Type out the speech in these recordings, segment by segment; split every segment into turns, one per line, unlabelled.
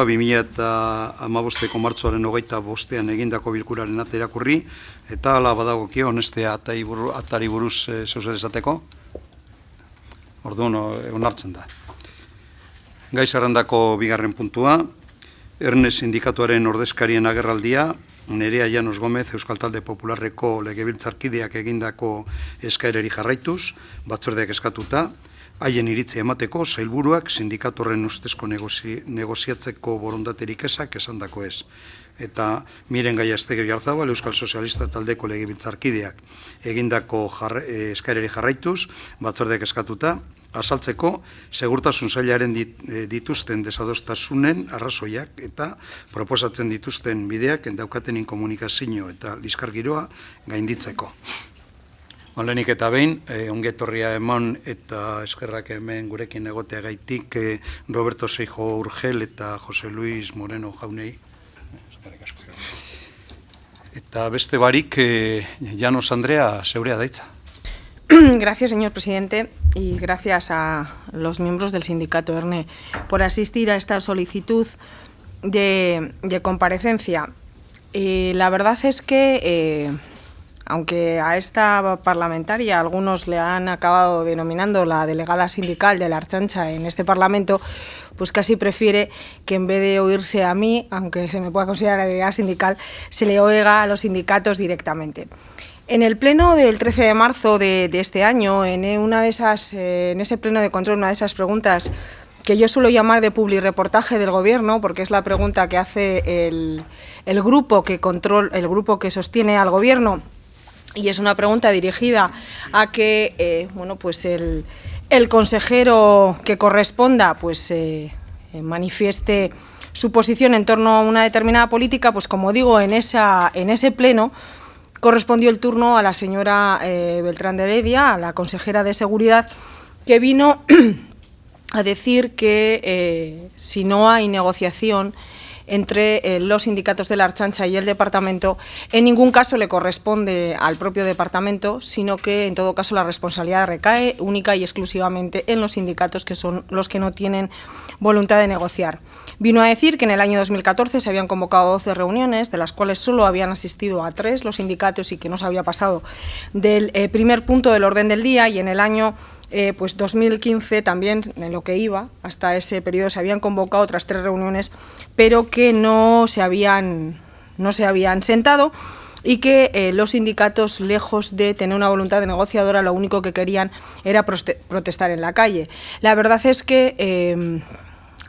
2015ko martxoaren 25 egindako bilkuraren ate irakurri, eta hala badagokio honestea atari buruz zeuzer esateko. Orduan, onartzen da. Gai zerrendako bigarren puntua, Erne sindikatuaren ordezkarien agerraldia, Nerea Llanos Gómez, Euskal Talde Popularreko legebiltzarkideak egindako eskaerari jarraituz, batzordeak eskatuta, haien iritzia emateko sailburuak sindikatorren ustezko negoziatzeko borondaterik ezak esandako ez. Eta Miren Gallastegi Garzabal, Euskal Sozialista Taldeko legebiltzarkideak egindako eskaerari jarraituz, batzordeak eskatuta, azaltzeko segurtasun sailaren dituzten desadostasunen arrazoiak eta proposatzen dituzten bideak daukaten inkomunikazio eta liskargiroa gainditzeko. Lehenik eta behin, ongetorria eman eta eskerrak hemen gurekin egoteagaitik Roberto Seijo Urgel eta Jose Luis Moreno jaunei. Eta beste barik, Llanos Andrea, zeurea daitza.
Gracias, señor presidente, y gracias a los miembros del sindicato ERNE por asistir a esta solicitud de comparecencia. La verdad es que, aunque a esta parlamentaria algunos le han acabado denominando la delegada sindical de la Ertzaintza en este Parlamento, pues casi prefiere que en vez de oírse a mí, aunque se me pueda considerar la delegada sindical, se le oiga a los sindicatos directamente. En el pleno del 13 de marzo de este año, en ese pleno de control, una de esas preguntas que yo suelo llamar de publireportaje del Gobierno, porque es la pregunta que hace el grupo que sostiene al Gobierno, y es una pregunta dirigida a que el consejero que corresponda manifieste su posición en torno a una determinada política. Pues como digo, en ese pleno correspondió el turno a la señora Beltrán de Heredia, a la consejera de Seguridad, que vino a decir que si no hay negociación entre los sindicatos de la Ertzaintza y el departamento, en ningún caso le corresponde al propio departamento, sino que en todo caso la responsabilidad recae única y exclusivamente en los sindicatos, que son los que no tienen voluntad de negociar. Vino a decir que en el año 2014 se habían convocado 12 reuniones, de las cuales solo habían asistido a 3 los sindicatos y que no se había pasado del primer punto del orden del día, y en el año 2015 también, en lo que iba hasta ese periodo, se habían convocado otras 3 reuniones, pero que no se habían sentado, y que los sindicatos, lejos de tener una voluntad de negociadora, lo único que querían era protestar en la calle. La verdad es que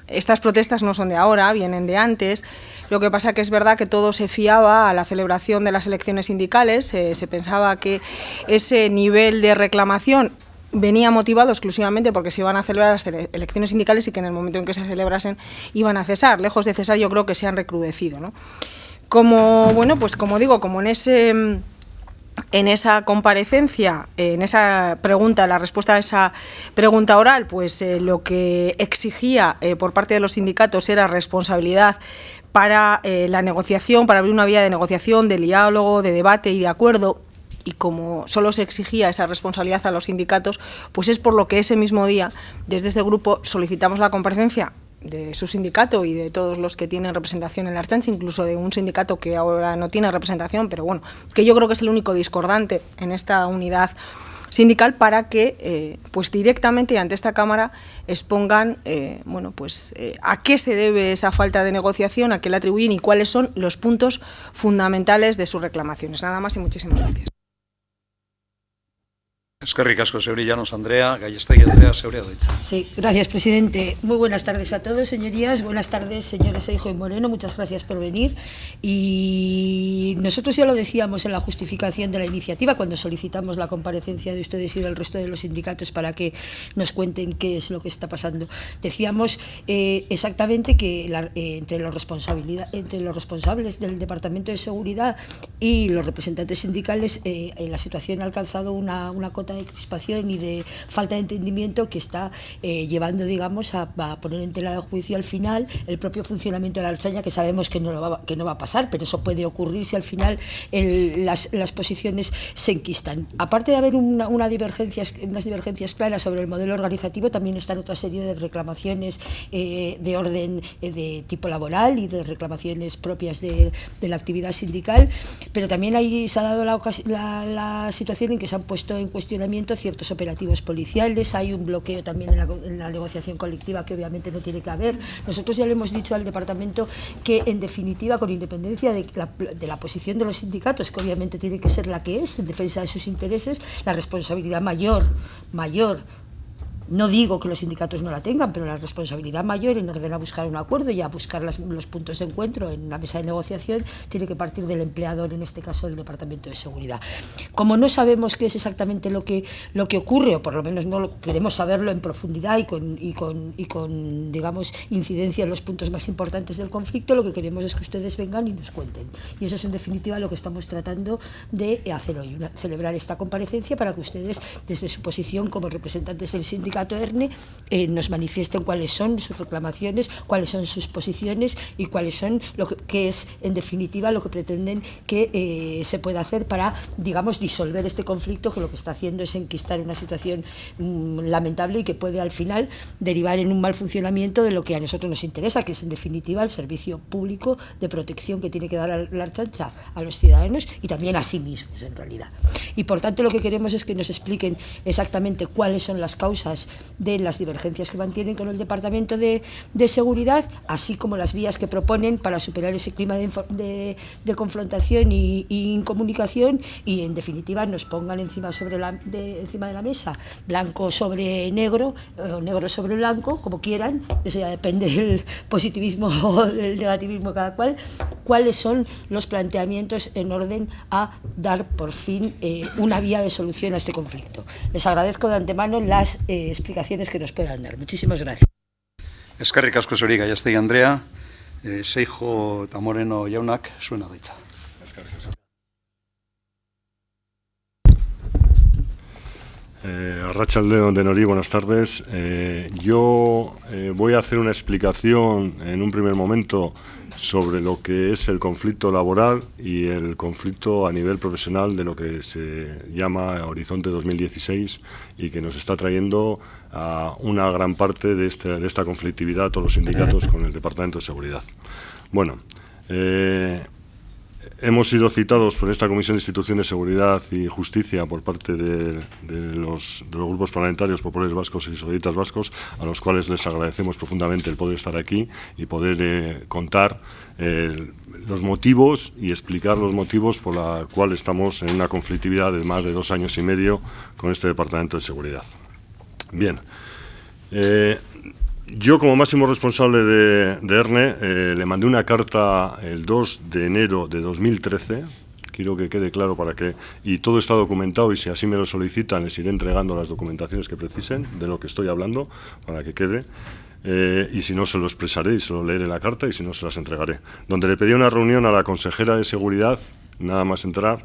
estas protestas no son de ahora, vienen de antes. Lo que pasa que es verdad que todo se fiaba a la celebración de las elecciones sindicales, se pensaba que ese nivel de reclamación venía motivado exclusivamente porque se iban a celebrar las elecciones sindicales y que en el momento en que se celebrasen iban a cesar. Lejos de cesar, yo creo que se han recrudecido, ¿no? Como digo, como en esa comparecencia, en esa pregunta, la respuesta a esa pregunta oral, lo que exigía por parte de los sindicatos era responsabilidad para la negociación, para abrir una vía de negociación, de diálogo, de debate y de acuerdo. Y como solo se exigía esa responsabilidad a los sindicatos, pues es por lo que ese mismo día, desde este grupo, solicitamos la comparecencia de su sindicato y de todos los que tienen representación en la Ertzaintza, incluso de un sindicato que ahora no tiene representación, pero bueno, que yo creo que es el único discordante en esta unidad sindical, para que directamente ante esta Cámara expongan a qué se debe esa falta de negociación, a qué le atribuyen y cuáles son los puntos fundamentales de sus reclamaciones. Nada más y muchísimas gracias.
Eskerrik asko zeuri, Llanos Andrea, Gallastegi Andrea, zeurea daitza.
Sí, gracias, presidente. Muy buenas tardes a todos, señorías. Buenas tardes, señores Seijo y Moreno. Muchas gracias por venir. Y nosotros ya lo decíamos en la justificación de la iniciativa, cuando solicitamos la comparecencia de ustedes y del resto de los sindicatos para que nos cuenten qué es lo que está pasando. Decíamos exactamente que entre los responsables del Departamento de Seguridad y los representantes sindicales, la situación ha alcanzado una cota falta de crispación y de falta de entendimiento que está llevando, digamos, a poner en tela de juicio al final el propio funcionamiento de la Ertzaintza, que sabemos que no va a pasar, pero eso puede ocurrir si al final las posiciones se enquistan. Aparte de haber unas divergencias claras sobre el modelo organizativo, también están otra serie de reclamaciones de orden de tipo laboral y de reclamaciones propias de la actividad sindical, pero también ahí se ha dado la situación en que se han puesto en cuestionamiento ciertos operativos policiales. Hay un bloqueo también en la negociación colectiva que obviamente no tiene que haber. Nosotros ya le hemos dicho al departamento que, en definitiva, con independencia de la posición de los sindicatos, que obviamente tiene que ser la que es, en defensa de sus intereses, la responsabilidad mayor, no digo que los sindicatos no la tengan, pero la responsabilidad mayor en orden a buscar un acuerdo y a buscar los puntos de encuentro en una mesa de negociación tiene que partir del empleador, en este caso del Departamento de Seguridad. Como no sabemos qué es exactamente lo que ocurre, o por lo menos no queremos saberlo en profundidad y con digamos, incidencia en los puntos más importantes del conflicto, lo que queremos es que ustedes vengan y nos cuenten. Y eso es, en definitiva, lo que estamos tratando de hacer hoy, celebrar esta comparecencia para que ustedes, desde su posición como representantes del sindicato ERNE, nos manifiesten cuáles son sus reclamaciones, cuáles son sus posiciones y cuáles son que es, en definitiva, lo que pretenden que se pueda hacer para, digamos, disolver este conflicto, que lo que está haciendo es enquistar una situación lamentable y que puede al final derivar en un mal funcionamiento de lo que a nosotros nos interesa, que es, en definitiva, el servicio público de protección que tiene que dar la Ertzaintza a los ciudadanos y también a sí mismos, en realidad. Y por tanto, lo que queremos es que nos expliquen exactamente cuáles son las causas de las divergencias que mantienen con el Departamento de Seguridad, así como las vías que proponen para superar ese clima de confrontación y incomunicación, y en definitiva nos pongan encima de la mesa, blanco sobre negro o negro sobre blanco, como quieran, eso ya depende del positivismo o del negativismo de cada cual, cuáles son los planteamientos en orden a dar por fin una vía de solución a este conflicto. Les agradezco de antemano las explicaciones que nos puedan dar. Muchísimas gracias.
Eskerrik asko zuri, Gallastegi Andrea. Seijo eta Moreno jaunak zuena daitza.
Arratsaldeon denori, buenas tardes. Yo voy a hacer una explicación en un primer momento sobre lo que es el conflicto laboral y el conflicto a nivel profesional de lo que se llama Horizonte 2016 y que nos está trayendo a una gran parte de esta conflictividad a todos los sindicatos con el Departamento de Seguridad. Bueno, hemos sido citados por esta Comisión de Instituciones, Seguridad y Justicia por parte de los grupos parlamentarios populares vascos y socialistas vascos, a los cuales les agradecemos profundamente el poder estar aquí y poder contar los motivos y explicar los motivos por la cual estamos en una conflictividad de más de 2 años y medio con este Departamento de Seguridad. Bien. Yo, como máximo responsable de ERNE, le mandé una carta el 2 de enero de 2013, quiero que quede claro y todo está documentado, y si así me lo solicitan les iré entregando las documentaciones que precisen de lo que estoy hablando para que quede, y si no se lo expresaré y se lo leeré la carta, y si no se las entregaré, donde le pedí una reunión a la consejera de Seguridad, nada más entrar,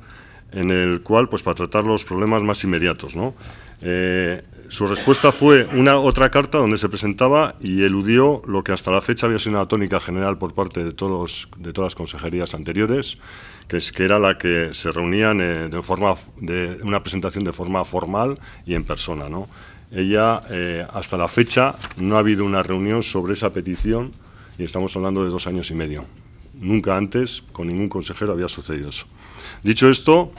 en el cual, pues para tratar los problemas más inmediatos, ¿no? Su respuesta fue otra carta donde se presentaba y eludió lo que hasta la fecha había sido una tónica general por parte de todas las consejerías anteriores, que era la que se reunían de una presentación de forma formal y en persona, ¿no? Ella, hasta la fecha, no ha habido una reunión sobre esa petición, y estamos hablando de 2 años y medio. Nunca antes, con ningún consejero, había sucedido eso. Dicho esto,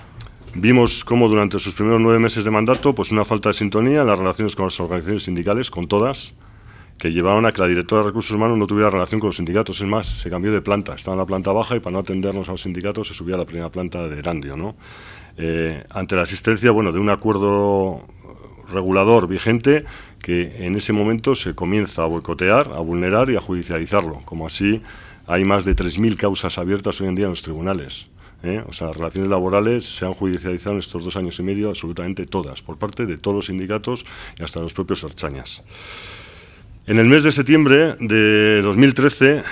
vimos cómo durante sus primeros 9 meses de mandato, pues una falta de sintonía en las relaciones con las organizaciones sindicales, con todas, que llevaron a que la directora de Recursos Humanos no tuviera relación con los sindicatos. Es más, se cambió de planta, estaba en la planta baja y para no atendernos a los sindicatos se subía a la primera planta de Erandio, ¿no? Ante la existencia, bueno, de un acuerdo regulador vigente que en ese momento se comienza a boicotear, a vulnerar y a judicializarlo, como así hay más de 3.000 causas abiertas hoy en día en los tribunales. O sea, las relaciones laborales se han judicializado en estos 2 años y medio absolutamente todas, por parte de todos los sindicatos y hasta los propios ertzainas. En el mes de septiembre de 2013,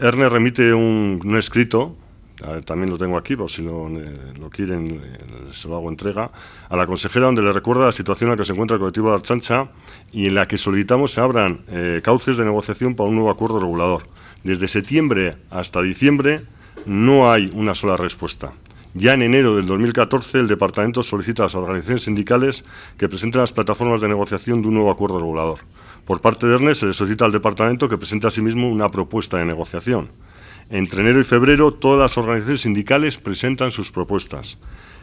ERNE remite un escrito también lo tengo aquí, por si lo quieren, se lo hago entrega, a la consejera, donde le recuerda la situación en la que se encuentra el colectivo de la Ertzaintza y en la que solicitamos se abran cauces de negociación para un nuevo acuerdo regulador. Desde septiembre hasta diciembre no hay una sola respuesta. Ya en enero del 2014 el Departamento solicita a las organizaciones sindicales que presenten las plataformas de negociación de un nuevo acuerdo regulador. Por parte de ERNE se le solicita al Departamento que presente asimismo una propuesta de negociación. Entre enero y febrero todas las organizaciones sindicales presentan sus propuestas.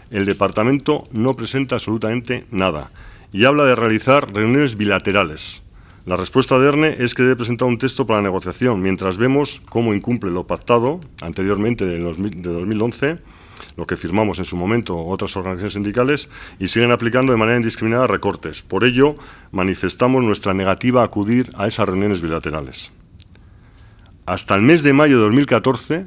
El Departamento no presenta absolutamente nada y habla de realizar reuniones bilaterales. La respuesta de ERNE es que debe presentar un texto para la negociación, mientras vemos cómo incumple lo pactado anteriormente de 2011, lo que firmamos en su momento otras organizaciones sindicales, y siguen aplicando de manera indiscriminada recortes. Por ello, manifestamos nuestra negativa a acudir a esas reuniones bilaterales. Hasta el mes de mayo de 2014,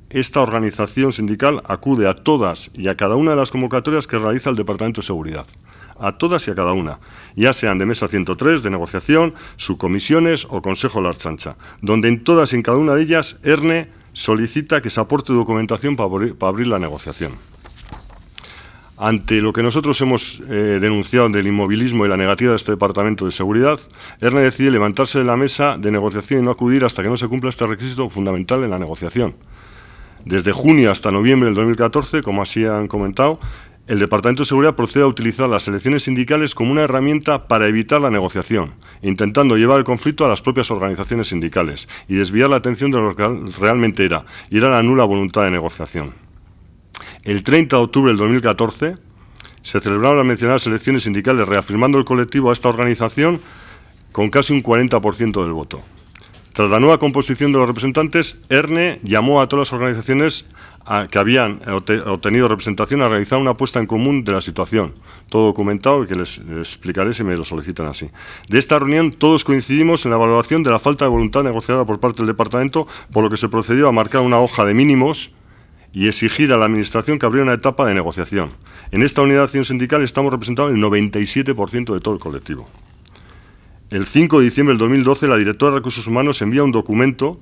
esta organización sindical acude a todas y a cada una de las convocatorias que realiza el Departamento de Seguridad. A todas y a cada una, ya sean de Mesa 103, de negociación, subcomisiones o Consejo de la Ertzaintza, donde en todas y en cada una de ellas ERNE solicita que se aporte documentación para abrir la negociación. Ante lo que nosotros hemos denunciado del inmovilismo y la negativa de este Departamento de Seguridad, ERNE decide levantarse de la mesa de negociación y no acudir hasta que no se cumpla este requisito fundamental en la negociación. Desde junio hasta noviembre del 2014, como así han comentado, el Departamento de Seguridad procede a utilizar las elecciones sindicales como una herramienta para evitar la negociación, intentando llevar el conflicto a las propias organizaciones sindicales y desviar la atención de lo que realmente era, y era la nula voluntad de negociación. El 30 de octubre del 2014 se celebraron las mencionadas elecciones sindicales, reafirmando el colectivo a esta organización con casi un 40% del voto. Tras la nueva composición de los representantes, ERNE llamó a todas las organizaciones que habían obtenido representación a realizar una apuesta en común de la situación. Todo documentado y que les explicaré si me lo solicitan así. De esta reunión todos coincidimos en la valoración de la falta de voluntad negociadora por parte del Departamento, por lo que se procedió a marcar una hoja de mínimos y exigir a la Administración que abriera una etapa de negociación. En esta unidad de acción sindical estamos representados el 97% de todo el colectivo. El 5 de diciembre del 2012, la directora de Recursos Humanos envía un documento,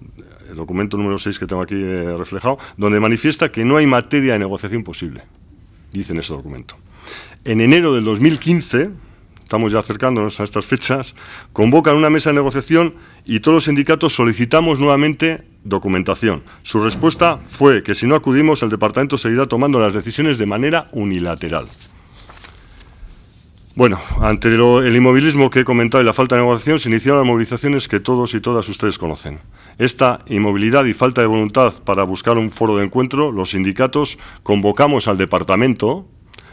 el documento número 6 que tengo aquí reflejado, donde manifiesta que no hay materia de negociación posible. Dice en ese documento. En enero del 2015, estamos ya acercándonos a estas fechas, convocan una mesa de negociación y todos los sindicatos solicitamos nuevamente documentación. Su respuesta fue que si no acudimos, el Departamento seguirá tomando las decisiones de manera unilateral. Bueno, ante el inmovilismo que he comentado y la falta de negociación, se iniciaron las movilizaciones que todos y todas ustedes conocen. Esta inmovilidad y falta de voluntad para buscar un foro de encuentro, los sindicatos convocamos al Departamento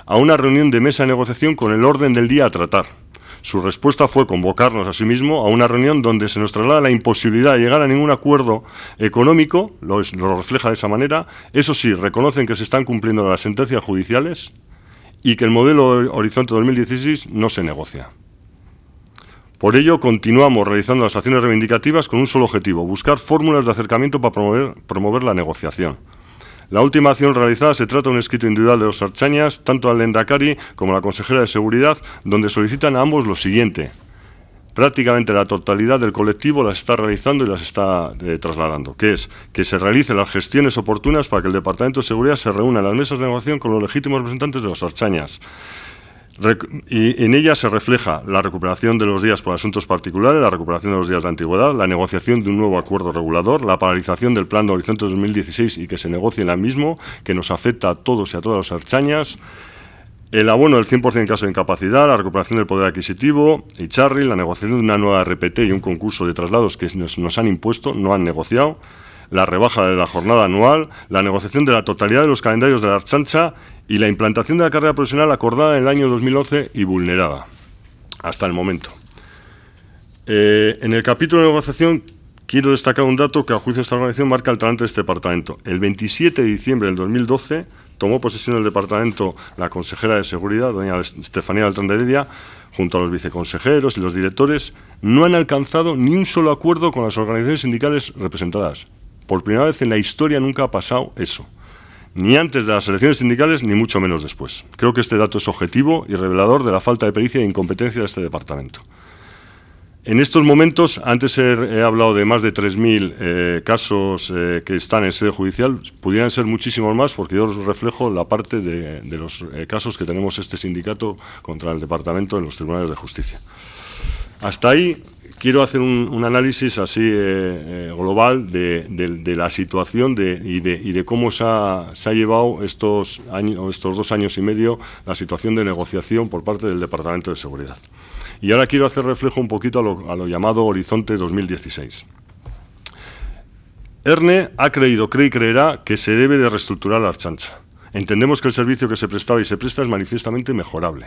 a una reunión de mesa de negociación con el orden del día a tratar. Su respuesta fue convocarnos a sí mismo a una reunión donde se nos traslada la imposibilidad de llegar a ningún acuerdo económico, lo refleja de esa manera. Eso sí, reconocen que se están cumpliendo las sentencias judiciales y que el modelo Horizonte 2016 no se negocia. Por ello, continuamos realizando las acciones reivindicativas con un solo objetivo: buscar fórmulas de acercamiento para promover la negociación. La última acción realizada se trata de un escrito individual de los ertzainas, tanto al Lehendakari como a la consejera de Seguridad, donde solicitan a ambos lo siguiente. Prácticamente la totalidad del colectivo las está realizando y las está trasladando, que es que se realicen las gestiones oportunas para que el Departamento de Seguridad se reúna en las mesas de negociación con los legítimos representantes de los ertzainas. Y en ella se refleja la recuperación de los días por asuntos particulares, la recuperación de los días de antigüedad, la negociación de un nuevo acuerdo regulador, la paralización del plan de Horizonte 2016 y que se negocie en el mismo, que nos afecta a todos y a todas las ertzainas, el abono del 100% en caso de incapacidad, la recuperación del poder adquisitivo, Icharri, la negociación de una nueva RPT y un concurso de traslados que nos han impuesto, no han negociado, la rebaja de la jornada anual, la negociación de la totalidad de los calendarios de la Ertzaintza y la implantación de la carrera profesional acordada en el año 2011 y vulnerada hasta el momento. En el capítulo de negociación quiero destacar un dato que a juicio de esta organización marca el talante de este departamento. El 27 de diciembre del 2012 tomó posesión del departamento la consejera de Seguridad, doña Estefanía Beltrán de Heredia, junto a los viceconsejeros y los directores. No han alcanzado ni un solo acuerdo con las organizaciones sindicales representadas. Por primera vez en la historia nunca ha pasado eso. Ni antes de las elecciones sindicales, ni mucho menos después. Creo que este dato es objetivo y revelador de la falta de pericia e incompetencia de este departamento. En estos momentos, antes he hablado de más de 3.000 casos que están en sede judicial, pudieran ser muchísimos más, porque yo os reflejo la parte de los casos que tenemos este sindicato contra el departamento en los tribunales de justicia. Hasta ahí quiero hacer un análisis así global de la situación y de cómo se ha llevado estos 2 años y medio la situación de negociación por parte del Departamento de Seguridad. Y ahora quiero hacer reflejo un poquito a lo llamado Horizonte 2016. ERNE ha creído, cree y creerá que se debe de reestructurar la Ertzaintza. Entendemos que el servicio que se prestaba y se presta es manifiestamente mejorable.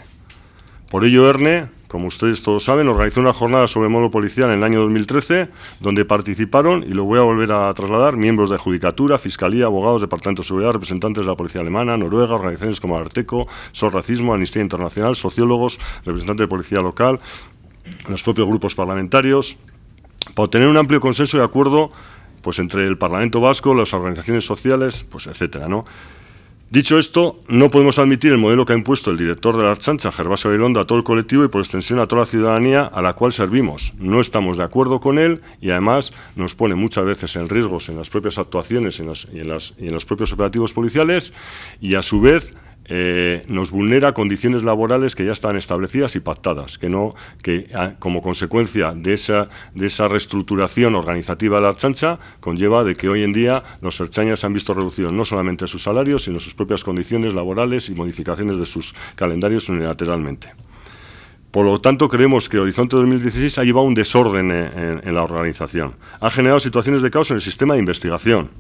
Por ello, ERNE, como ustedes todos saben, organizó una jornada sobre modo policial en el año 2013, donde participaron, y lo voy a volver a trasladar, miembros de Judicatura, Fiscalía, abogados, Departamento de Seguridad, representantes de la Policía Alemana, Noruega, organizaciones como Arteco, SOS Racismo, Amnistía Internacional, sociólogos, representantes de Policía Local, los propios grupos parlamentarios, para obtener un amplio consenso y acuerdo pues, entre el Parlamento Vasco, las organizaciones sociales, pues, etcétera, ¿no? Dicho esto, no podemos admitir el modelo que ha impuesto el director de la Ertzaintza, Gervasio Gabilondo, a todo el colectivo y por extensión a toda la ciudadanía a la cual servimos. No estamos de acuerdo con él y además nos pone muchas veces en riesgos en las propias actuaciones y en los propios operativos policiales y a su vez nos vulnera condiciones laborales que ya están establecidas y pactadas, que como consecuencia de esa reestructuración organizativa de la Ertzaintza conlleva de que hoy en día los ertzainas han visto reducidos no solamente sus salarios, sino sus propias condiciones laborales y modificaciones de sus calendarios unilateralmente. Por lo tanto, creemos que Horizonte 2016 ha llevado un desorden en la organización, ha generado situaciones de caos en el sistema de investigación,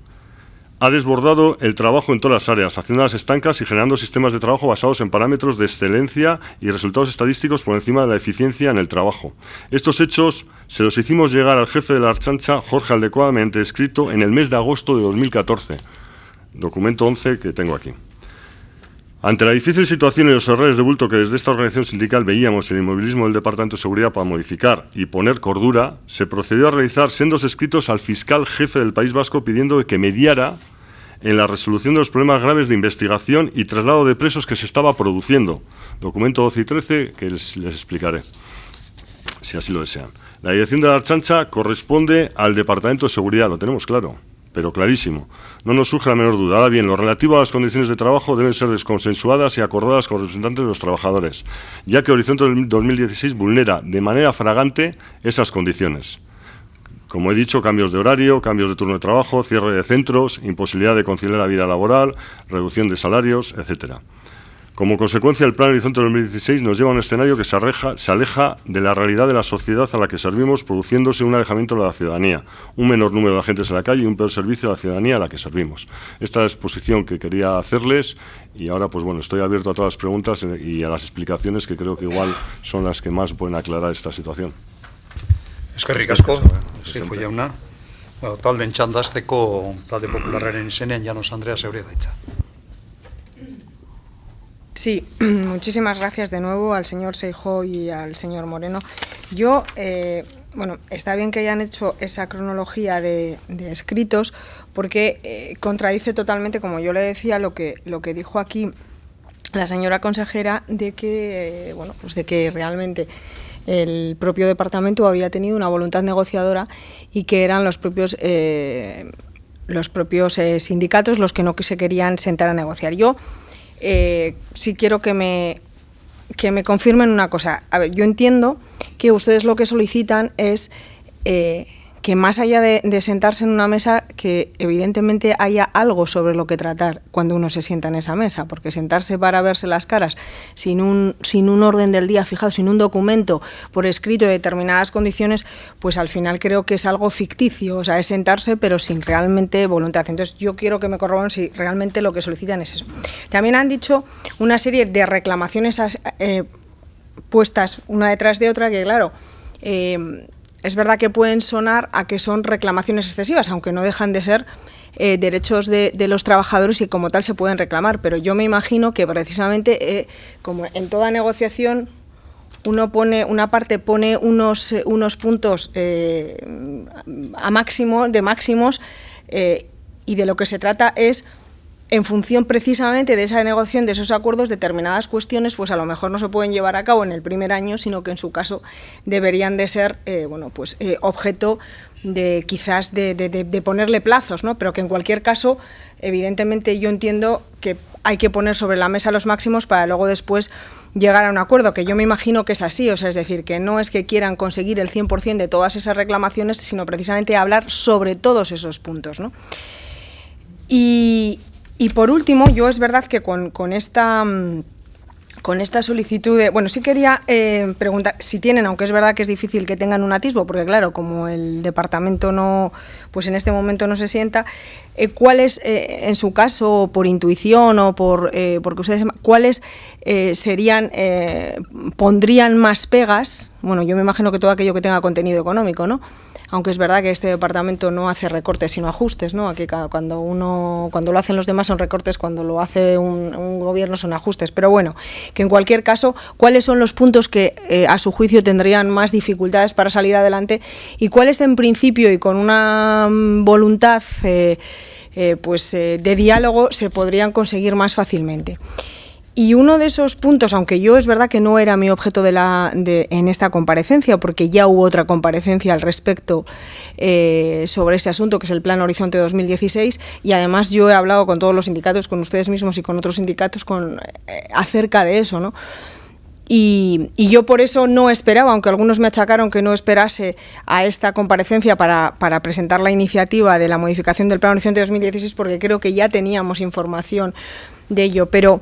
ha desbordado el trabajo en todas las áreas, haciéndolas estancas y generando sistemas de trabajo basados en parámetros de excelencia y resultados estadísticos por encima de la eficiencia en el trabajo. Estos hechos se los hicimos llegar al jefe de la Ertzaintza, Jorge Aldecoa, mediante escrito en el mes de agosto de 2014, documento 11 que tengo aquí. Ante la difícil situación y los errores de bulto que desde esta organización sindical veíamos en el inmovilismo del Departamento de Seguridad para modificar y poner cordura, se procedió a realizar sendos escritos al fiscal jefe del País Vasco pidiendo que mediara en la resolución de los problemas graves de investigación y traslado de presos que se estaba produciendo. Documento 12 y 13 que les explicaré, si así lo desean. La dirección de la Ertzaintza corresponde al Departamento de Seguridad, lo tenemos claro, pero clarísimo. No nos surge la menor duda. Ahora bien, lo relativo a las condiciones de trabajo deben ser desconsensuadas y acordadas con los representantes de los trabajadores, ya que Horizonte 2016 vulnera de manera flagrante esas condiciones. Como he dicho, cambios de horario, cambios de turno de trabajo, cierre de centros, imposibilidad de conciliar la vida laboral, reducción de salarios, etcétera. Como consecuencia, el Plan Horizonte 2016 nos lleva a un escenario que se aleja de la realidad de la sociedad a la que servimos, produciéndose un alejamiento de la ciudadanía, un menor número de agentes en la calle y un peor servicio a la ciudadanía a la que servimos. Esta es la exposición que quería hacerles y ahora, pues bueno, estoy abierto a todas las preguntas y a las explicaciones que creo que igual son las que más pueden aclarar esta situación.
Eskerrik asko, Seijo jauna. Talden txandazteko talde popularraren izenean Llanos Andrea zeurea da hitza.
Sí, muchísimas gracias de nuevo al señor Seijo y al señor Moreno. Yo, bueno, está bien que hayan hecho esa cronología de escritos porque contradice totalmente, como yo le decía, lo que dijo aquí la señora consejera de que, bueno, pues de que realmente el propio departamento había tenido una voluntad negociadora y que eran los propios sindicatos los que no se querían sentar a negociar. Yo sí quiero que me confirmen una cosa. A ver, yo entiendo que ustedes lo que solicitan es que más allá de sentarse en una mesa, que evidentemente haya algo sobre lo que tratar cuando uno se sienta en esa mesa, porque sentarse para verse las caras sin un orden del día fijado, sin un documento por escrito de determinadas condiciones, pues al final creo que es algo ficticio, o sea, es sentarse pero sin realmente voluntad. Entonces yo quiero que me corroboren si realmente lo que solicitan es eso. También han dicho una serie de reclamaciones puestas una detrás de otra que, claro, es verdad que pueden sonar a que son reclamaciones excesivas, aunque no dejan de ser derechos de los trabajadores y como tal se pueden reclamar, pero yo me imagino que precisamente, como en toda negociación, una parte pone unos puntos de máximos, y de lo que se trata es en función precisamente de esa negociación, de esos acuerdos, determinadas cuestiones pues a lo mejor no se pueden llevar a cabo en el primer año, sino que en su caso deberían de ser objeto de quizás de ponerle plazos, ¿no? Pero que en cualquier caso, evidentemente yo entiendo que hay que poner sobre la mesa los máximos para luego después llegar a un acuerdo, que yo me imagino que es así, o sea, es decir, que no es que quieran conseguir el 100% de todas esas reclamaciones, sino precisamente hablar sobre todos esos puntos, ¿no? Y por último, yo es verdad que con esta solicitud de... Bueno, sí quería preguntar si tienen, aunque es verdad que es difícil que tengan un atisbo, porque claro, como el departamento no, pues en este momento no se sienta, ¿cuáles, en su caso, por intuición o porque ustedes, cuáles serían, pondrían más pegas? Bueno, yo me imagino que todo aquello que tenga contenido económico, ¿no? Aunque es verdad que este departamento no hace recortes sino ajustes, ¿no? Aquí cuando lo hacen los demás son recortes, cuando lo hace un gobierno son ajustes. Pero bueno, que en cualquier caso, ¿cuáles son los puntos que a su juicio tendrían más dificultades para salir adelante y cuáles en principio y con una voluntad de diálogo se podrían conseguir más fácilmente? Y uno de esos puntos, aunque yo es verdad que no era mi objeto en esta comparecencia, porque ya hubo otra comparecencia al respecto sobre ese asunto, que es el Plan Horizonte 2016, y además yo he hablado con todos los sindicatos, con ustedes mismos y con otros sindicatos acerca de eso, ¿no? Y yo por eso no esperaba, aunque algunos me achacaron que no esperase a esta comparecencia para presentar la iniciativa de la modificación del Plan Horizonte 2016, porque creo que ya teníamos información de ello, pero...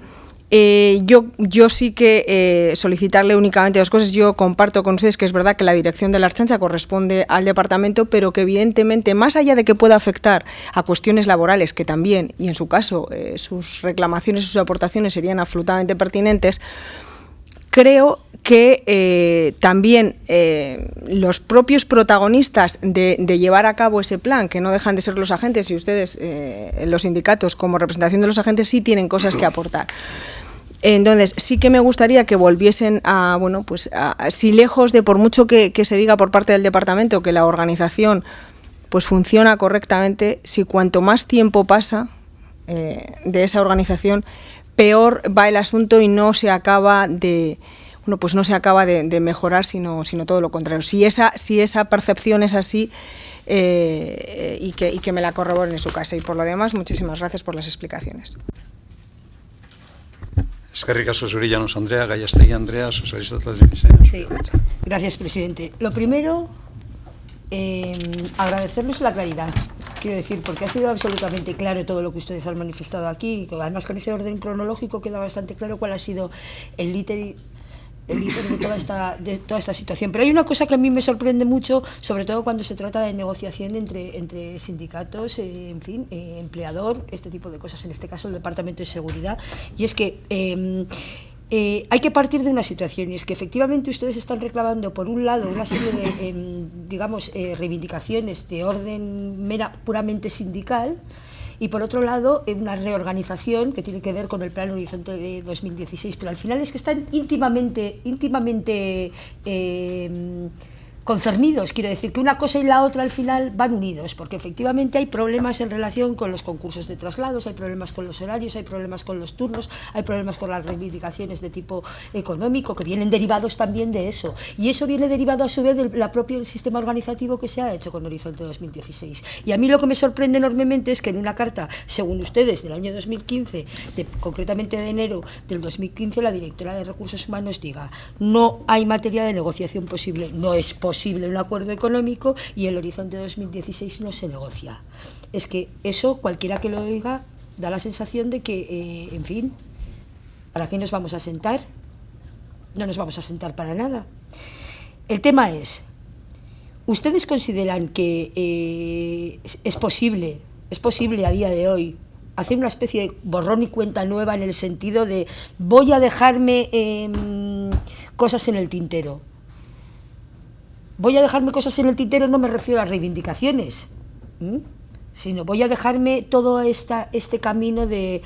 Yo sí que solicitarle únicamente dos cosas. Yo comparto con ustedes que es verdad que la dirección de la Ertzaintza corresponde al departamento, pero que evidentemente, más allá de que pueda afectar a cuestiones laborales, que también, y en su caso, sus reclamaciones y sus aportaciones serían absolutamente pertinentes, creo que también los propios protagonistas de llevar a cabo ese plan, que no dejan de ser los agentes, y ustedes, los sindicatos, como representación de los agentes, sí tienen cosas que aportar. Entonces, sí que me gustaría que volviesen a, si lejos de, por mucho que se diga por parte del departamento que la organización pues funciona correctamente, si cuanto más tiempo pasa de esa organización, peor va el asunto y no se acaba de mejorar, sino todo lo contrario. Si esa percepción es así, y que me la corroboren en su casa. Y por lo demás, muchísimas gracias por las explicaciones.
Eskerrik asko zuri, Llanos Andrea, Gallastegui Andrea, socialista taldearen.
Sí, gracias, presidente. Lo primero, agradecerles la claridad, quiero decir, porque ha sido absolutamente claro todo lo que ustedes han manifestado aquí, y además con ese orden cronológico queda bastante claro cuál ha sido el líder de toda esta situación. Pero hay una cosa que a mí me sorprende mucho, sobre todo cuando se trata de negociación entre sindicatos, empleador, este tipo de cosas, en este caso el Departamento de Seguridad, y es que hay que partir de una situación, y es que efectivamente ustedes están reclamando, por un lado, una serie de reivindicaciones de orden puramente sindical, y por otro lado una reorganización que tiene que ver con el Plan Horizonte de 2016, pero al final es que están íntimamente concernidos, quiero decir que una cosa y la otra al final van unidos, porque efectivamente hay problemas en relación con los concursos de traslados, hay problemas con los horarios, hay problemas con los turnos, hay problemas con las reivindicaciones de tipo económico que vienen derivados también de eso, y eso viene derivado a su vez del propio sistema organizativo que se ha hecho con Horizonte 2016. Y a mí lo que me sorprende enormemente es que en una carta, según ustedes, del año 2015, concretamente de enero del 2015, la directora de Recursos Humanos diga: no hay materia de negociación posible, no es posible un acuerdo económico y el Horizonte 2016 no se negocia. Es que eso, cualquiera que lo oiga, da la sensación de que, ¿para qué nos vamos a sentar? No nos vamos a sentar para nada. El tema es, ¿ustedes consideran que es posible a día de hoy hacer una especie de borrón y cuenta nueva, en el sentido de voy a dejarme cosas en el tintero? Voy a dejarme cosas en el tintero, no me refiero a reivindicaciones, sino voy a dejarme todo este camino de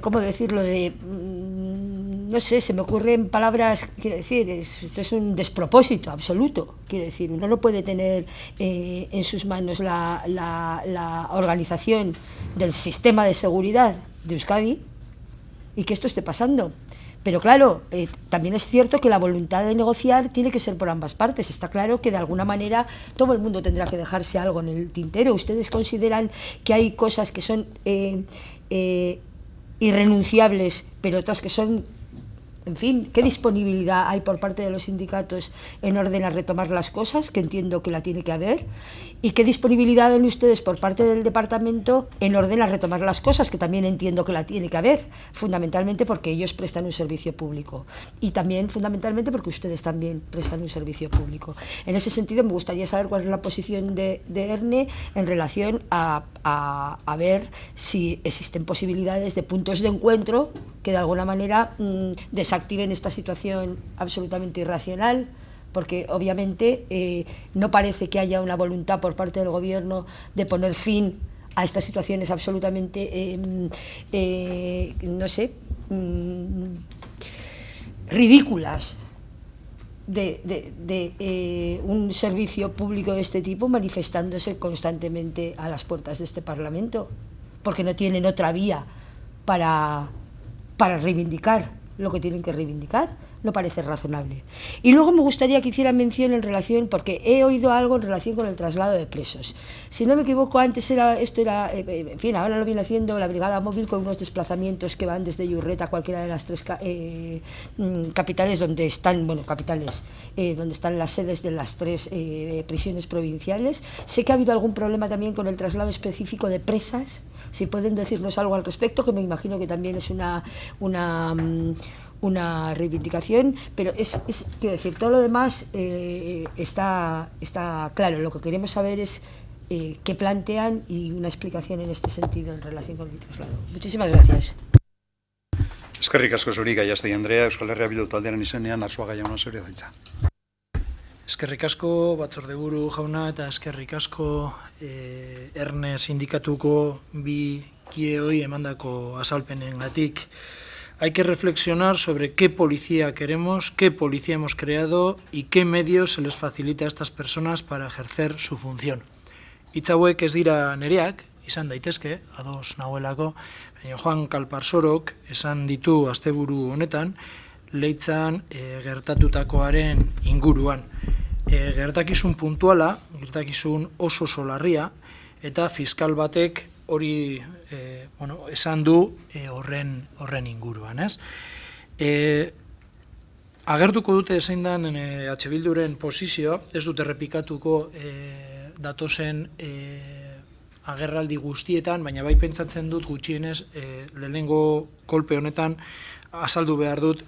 ¿cómo decirlo?, de no sé, se me ocurren palabras, quiero decir, esto es un despropósito absoluto, quiero decir, uno no puede tener en sus manos la organización del sistema de seguridad de Euskadi y que esto esté pasando. Pero claro, también es cierto que la voluntad de negociar tiene que ser por ambas partes. Está claro que de alguna manera todo el mundo tendrá que dejarse algo en el tintero. ¿Ustedes consideran que hay cosas que son irrenunciables, pero otras que son, en fin, qué disponibilidad hay por parte de los sindicatos en orden a retomar las cosas, que entiendo que la tiene que haber, y qué disponibilidad ven ustedes por parte del departamento en orden a retomar las cosas, que también entiendo que la tiene que haber, fundamentalmente porque ellos prestan un servicio público y también fundamentalmente porque ustedes también prestan un servicio público. En ese sentido me gustaría saber cuál es la posición de ERNE en relación a ver si existen posibilidades de puntos de encuentro que de alguna manera desactiven esta situación absolutamente irracional, porque obviamente no parece que haya una voluntad por parte del gobierno de poner fin a estas situaciones absolutamente, no sé, ridículas de un servicio público de este tipo manifestándose constantemente a las puertas de este Parlamento, porque no tienen otra vía para reivindicar lo que tienen que reivindicar. No parece razonable. Y luego me gustaría que hicieran mención en relación, porque he oído algo en relación con el traslado de presos. Si no me equivoco, antes esto era, en fin, ahora lo viene haciendo la brigada móvil con unos desplazamientos que van desde Yurreta a cualquiera de las tres capitales donde están, bueno, capitales, donde están las sedes de las tres prisiones provinciales. Sé que ha habido algún problema también con el traslado específico de presas. Si pueden decirnos algo al respecto, que me imagino que también es una reivindicación, pero quiero decir, todo lo demás está claro. Lo que queremos saber es qué plantean y una explicación en este sentido en relación con el traslado. Muchísimas gracias.
Eskerrik asko zuri, Gallastegi Andrea, Euskal Herria Bildu taldearen izenean, Arzuaga jauna zurea da hitza.
Eskerrik asko batzordeburu jauna eta eskerrik asko ERNE sindikatuko bi kideoi emandako azalpenengatik. Hay que reflexionar sobre qué policía queremos, qué policía hemos creado y qué medios se les facilita a estas personas para ejercer su función. Hitz hauek ez dira nereak, izan daitezke, ados nagoelako, baina Juan Kalparsorok esan ditu asteburu honetan, Leitzan gertatutakoaren inguruan. Gertakizun puntuala, gertakizun oso larria, eta fiskal batek hori esan du horren inguruan, ez? Agertuko dute zein den H. Bilduren posizioa, ez dute errepikatuko datozen agerraldi guztietan, baina bai pentsatzen dut gutxienez lehenengo kolpe honetan azaldu behar dut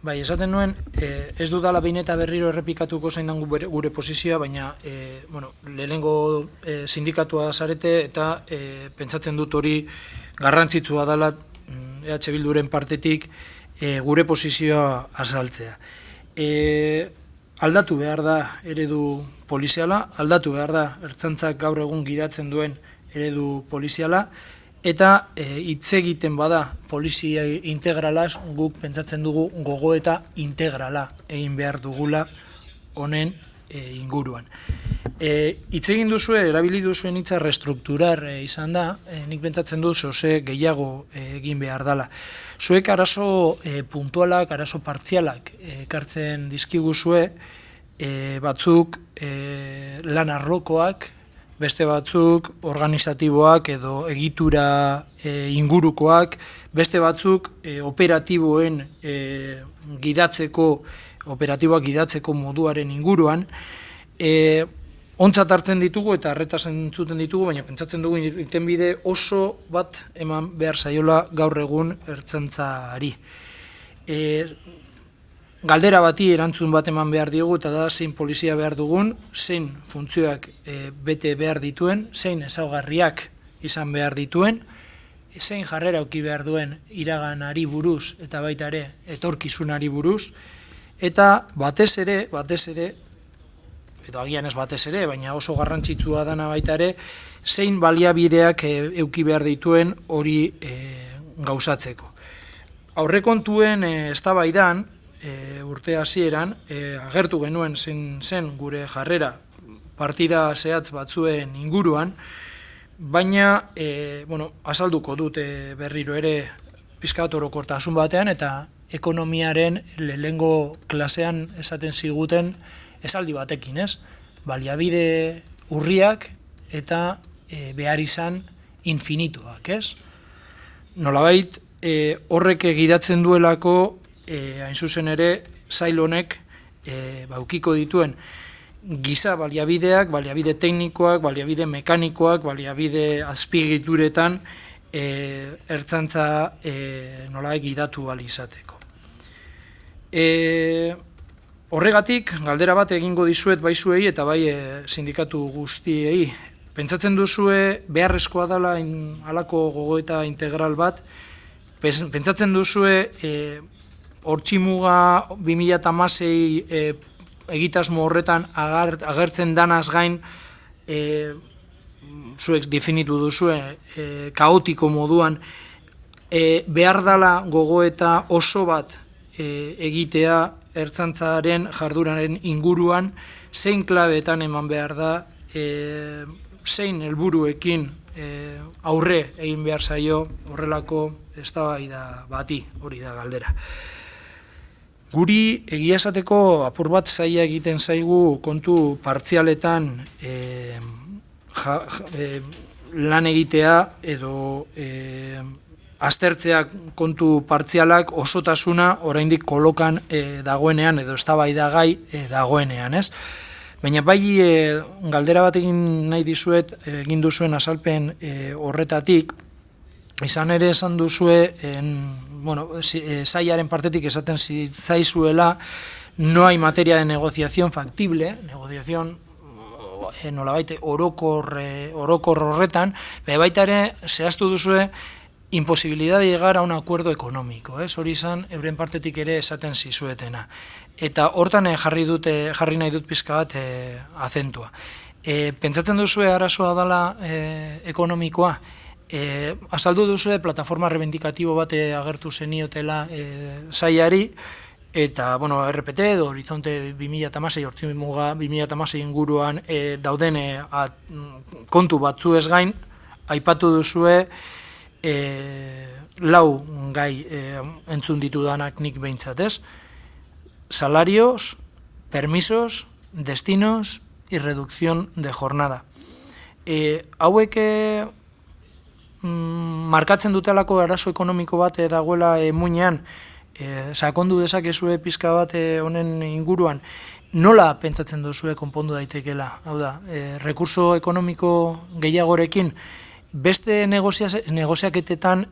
bai, esaten nuen, ez dudala behin eta berriro errepikatuko zein den gure posizioa, baina lehenengo sindikatua zarete eta pentsatzen dut hori garrantzitsua dela EH Bilduren partetik gure posizioa azaltzea. Aldatu behar da eredu poliziala, aldatu behar da ertzaintzak gaur egun gidatzen duen eredu poliziala, eta hitz egiten bada polizia integralaz, guk pentsatzen dugu gogoeta integrala egin behar dugula honen inguruan. Hitz egin duzue, erabili duzuen hitza restrukturar izan da, nik pentsatzen dut zoze gehiago egin behar dela. Zuek arazo puntualak, arazo partzialak ekartzen dizkiguzue, batzuk lan arlokoak, beste batzuk organizatiboak edo egitura ingurukoak, beste batzuk operatiboak gidatzeko moduaren inguruan, ontzat hartzen ditugu eta arretasen zuten ditugu, baina pentsatzen dugu irtenbide oso bat eman behar zaiola gaur egun ertzaintzari. Galdera bati erantzun bat eman behar diogu, eta da zein polizia behar dugun, zein funtzioak bete behar dituen, zein ezaugarriak izan behar dituen, zein jarrera auki behar duen iraganari buruz eta baita ere etorkizunari buruz, eta batez ere edo agian ez batez ere, baina oso garrantzitsua dana baita ere, zein baliabideak eduki behar dituen hori gauzatzeko. Aurrekontuen eztabaidan, urte hasieran, agertu genuen zen gure jarrera partida zehatz batzuen inguruan, baina azalduko dute berriro ere pixka bat orokortasun batean, eta ekonomiaren lehengo klasean esaten ziguten esaldi batekin, ez? Baliabide urriak eta behar izan infinituak, ez? Nolabait, horrek egidatzen duelako, hain zuzen ere, sail honek baukiko dituen giza baliabideak, baliabide teknikoak, baliabide mekanikoak, baliabide azpiegituretan ertzantza nolabait gidatu ahal izateko. Horregatik, galdera bat egingo dizuet bai zuei eta bai sindikatu guztiei. Pentsatzen duzue beharrezkoa dela halako gogoeta integral bat, pentsatzen duzue hortximuga 2016 egitasmo horretan agertzen danaz gain, zuek definitu duzue kaotiko moduan, behar dela gogoeta oso bat egitea ertzantzaren jarduraren inguruan, zein klabeetan eman behar da, zein helburuekin aurre egin behar zaio horrelako eztabaida bati, hori da galdera. Guri egia esateko apur bat zaila egiten zaigu kontu partzialetan lan egitea edo aztertzeak kontu partzialak osotasuna oraindik kolokan dagoenean edo eztabaidagai dagoenean, ez? Baina bai galdera bat egin nahi dizuet egin duzuen azalpen horretatik, izan ere esan duzue sailaren partetik esaten zitzaizuela no hay materia de negociación factible, negociación nolabait orokor horretan, baita ere zehaztu duzue imposibilidad de llegar a un acuerdo económico, hori izan euren partetik ere esaten zizuetena. Eta hortan jarri nahi dut pizka bat azentua. Pentsatzen duzue arazoa dela ekonomikoa, azaldu duzue plataforma rebendikatibo bat agertu zeniotela sailari, eta, RPT edo Horizonte 2016, hortzimuga 2016 inguruan dauden kontu batzu ez gain, aipatu duzue lau gai entzun ditudanak nik behintzat, ez? Salarios, permisos, destinos y reducción de jornada. Hauek markatzen dutelako arazo ekonomiko bat dagoela muinean, sakondu dezakezue pizka bat honen inguruan, nola pentsatzen duzue konpondu daitekela? Hau da, rekurso ekonomiko gehiagorekin, beste negoziaketetan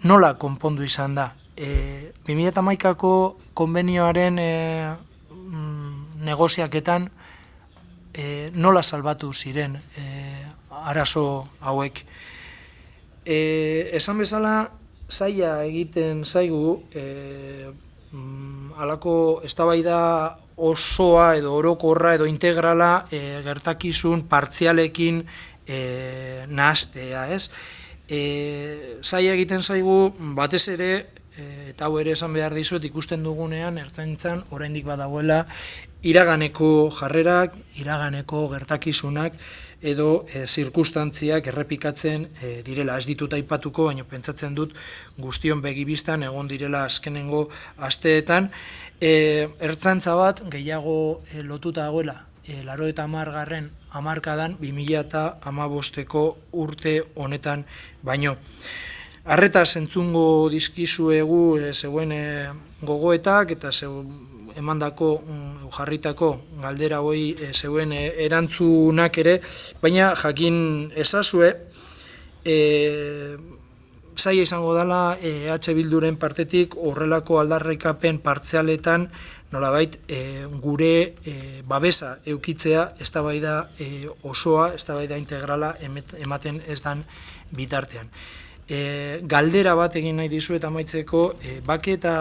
nola konpondu izan da? 2011ko konbenioaren negoziaketan nola salbatu ziren arazo hauek? Esan bezala, zaila egiten zaigu halako eztabaida osoa edo orokorra edo integrala gertakizun partzialekin nahastea, ez? Zaila egiten zaigu batez ere, eta hau ere esan behar dizuet ikusten dugunean, ertzaintzan oraindik badagoela iraganeko jarrerak, iraganeko gertakizunak edo zirkustantziak errepikatzen direla. Ez ditut aipatuko, baina pentsatzen dut guztion begibistan egon direla azkenengo asteetan. Ertzaintza bat gehiago lotuta dagoela, 80. hamarkadan 2015ko urte honetan baino. Arretaz entzungo dizkizuegu zeuen gogoetak eta emandako jarritako galdera hoi zeuen erantzunak ere, baina jakin ezazue zaila izango dela EH Bilduren partetik horrelako aldarrikapen partzialetan nolabait gure babesa eukitzea eztabaida osoa, eztabaida integrala ematen ez dan bitartean. Galdera bat egin nahi dizuet amaitzeko, bake eta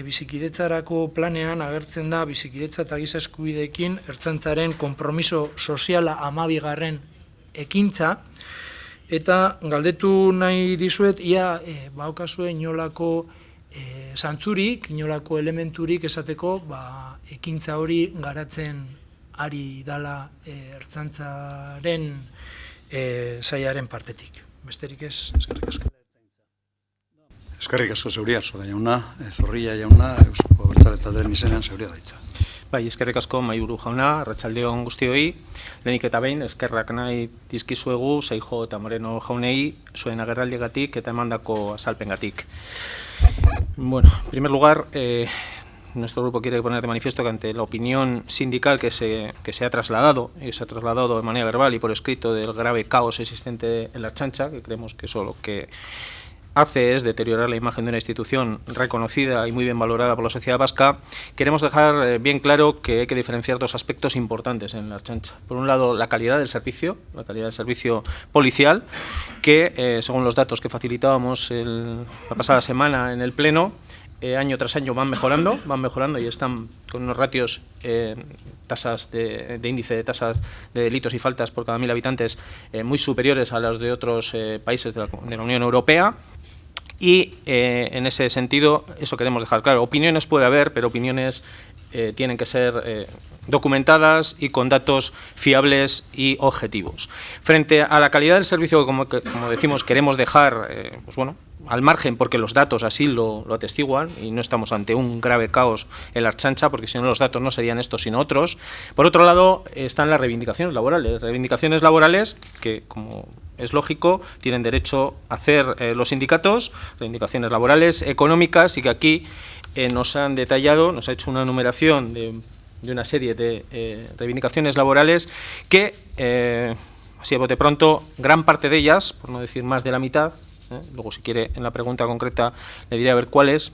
bizikidetzarako planean agertzen da bizikidetza eta giza eskubideekin ertzaintzaren konpromiso soziala 12. ekintza, eta galdetu nahi dizuet, ia baukazue inolako zantzurik, inolako elementurik esateko, ekintza hori garatzen ari dala ertzaintzaren sailaren partetik. Besterik ez, eskerrik asko.
Eskerrik asko zeuria, Soga jauna, Zorrilla jauna, Eusko Abertzale Taldearen izenean zeuria daitza.
Bai, eskerrik asko Mahaiburu jauna, arratsaldeon guztioi. Lehenik eta behin, eskerrak nahi dizkizuegu Seijo eta Moreno jaunei zuen agerraldiagatik eta emandako azalpengatik. Bueno, en primer lugar, nuestro grupo quiere poner de manifiesto que ante la opinión sindical que se ha trasladado, y se ha trasladado de manera verbal y por escrito, del grave caos existente en la Ertzaintza, que creemos que eso lo que hace es deteriorar la imagen de una institución reconocida y muy bien valorada por la sociedad vasca, queremos dejar bien claro que hay que diferenciar dos aspectos importantes en la Ertzaintza. Por un lado, la calidad del servicio policial, que según los datos que facilitábamos la pasada semana en el Pleno, año tras año van mejorando y están con unos ratios, tasas de índice de tasas de delitos y faltas por cada 1000 habitantes muy superiores a los de otros países de la Unión Europea. Y en ese sentido, eso queremos dejar claro. Opiniones puede haber, pero opiniones tienen que ser documentadas y con datos fiables y objetivos. Frente a la calidad del servicio, como decimos, queremos dejar pues bueno, al margen, porque los datos así lo atestiguan y no estamos ante un grave caos en la Ertzaintza, porque si no los datos no serían estos sino otros. Por otro lado, están las reivindicaciones laborales que, como es lógico, tienen derecho a hacer los sindicatos, reivindicaciones laborales, económicas, y que aquí nos han detallado, nos ha hecho una enumeración de una serie de reivindicaciones laborales que, así a bote pronto, gran parte de ellas, por no decir más de la mitad, luego si quiere en la pregunta concreta le diré a ver cuáles.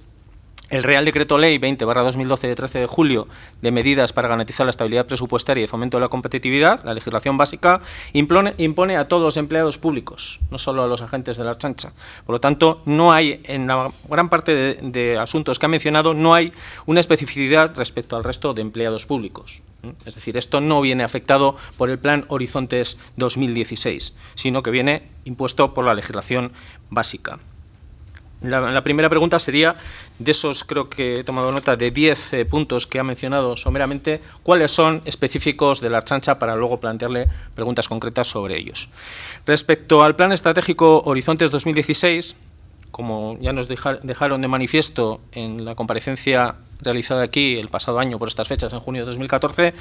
El Real Decreto Ley 20/2012 de 13 de julio de medidas para garantizar la estabilidad presupuestaria y fomento de la competitividad, la legislación básica, impone a todos los empleados públicos, no solo a los agentes de la Ertzaintza. Por lo tanto, no hay, en la gran parte de asuntos que ha mencionado, no hay una especificidad respecto al resto de empleados públicos. Es decir, esto no viene afectado por el Plan Horizontes 2016, sino que viene impuesto por la legislación básica. La primera pregunta sería, de esos creo que he tomado nota de 10 puntos que ha mencionado someramente, ¿cuáles son específicos de la Ertzaintza para luego plantearle preguntas concretas sobre ellos? Respecto al Plan Estratégico Horizontes 2016, como ya nos dejaron de manifiesto en la comparecencia realizada aquí el pasado año por estas fechas, en junio de 2014,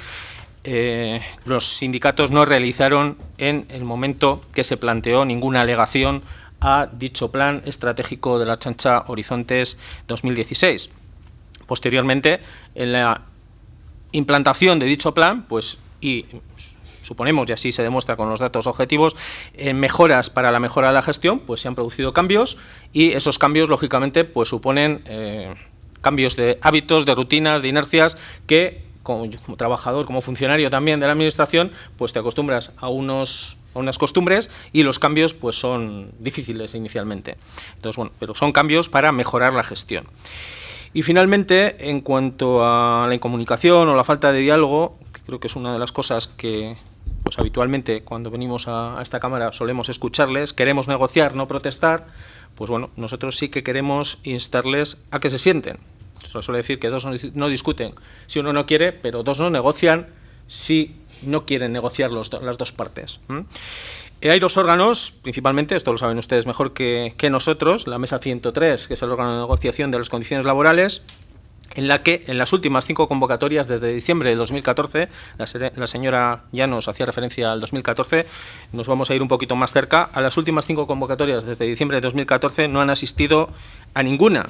los sindicatos no realizaron en el momento que se planteó ninguna alegación a dicho Plan Estratégico de la Ertzaintza Horizontes 2016. Posteriormente, en la implantación de dicho plan, pues, y suponemos, y así se demuestra con los datos objetivos, mejoras para la mejora de la gestión, pues se han producido cambios, y esos cambios, lógicamente, pues suponen cambios de hábitos, de rutinas, de inercias, que como trabajador, como funcionario también de la Administración, pues te acostumbras a unas costumbres, y los cambios pues son difíciles inicialmente. Entonces, bueno, pero son cambios para mejorar la gestión. Y finalmente, en cuanto a la incomunicación o la falta de diálogo, que creo que es una de las cosas que pues habitualmente cuando venimos a esta Cámara solemos escucharles, queremos negociar, no protestar, pues bueno, nosotros sí que queremos instarles a que se sienten. Se suele decir que dos no discuten si uno no quiere, pero dos no negocian si no quieren negociar las dos partes. Hay dos órganos, principalmente, esto lo saben ustedes mejor que nosotros, la Mesa 103, que es el órgano de negociación de las condiciones laborales, en la que en las últimas 5 convocatorias desde diciembre de 2014, la señora Llanos hacía referencia al 2014, nos vamos a ir un poquito más cerca, a las últimas 5 convocatorias desde diciembre de 2014 no han asistido a ninguna.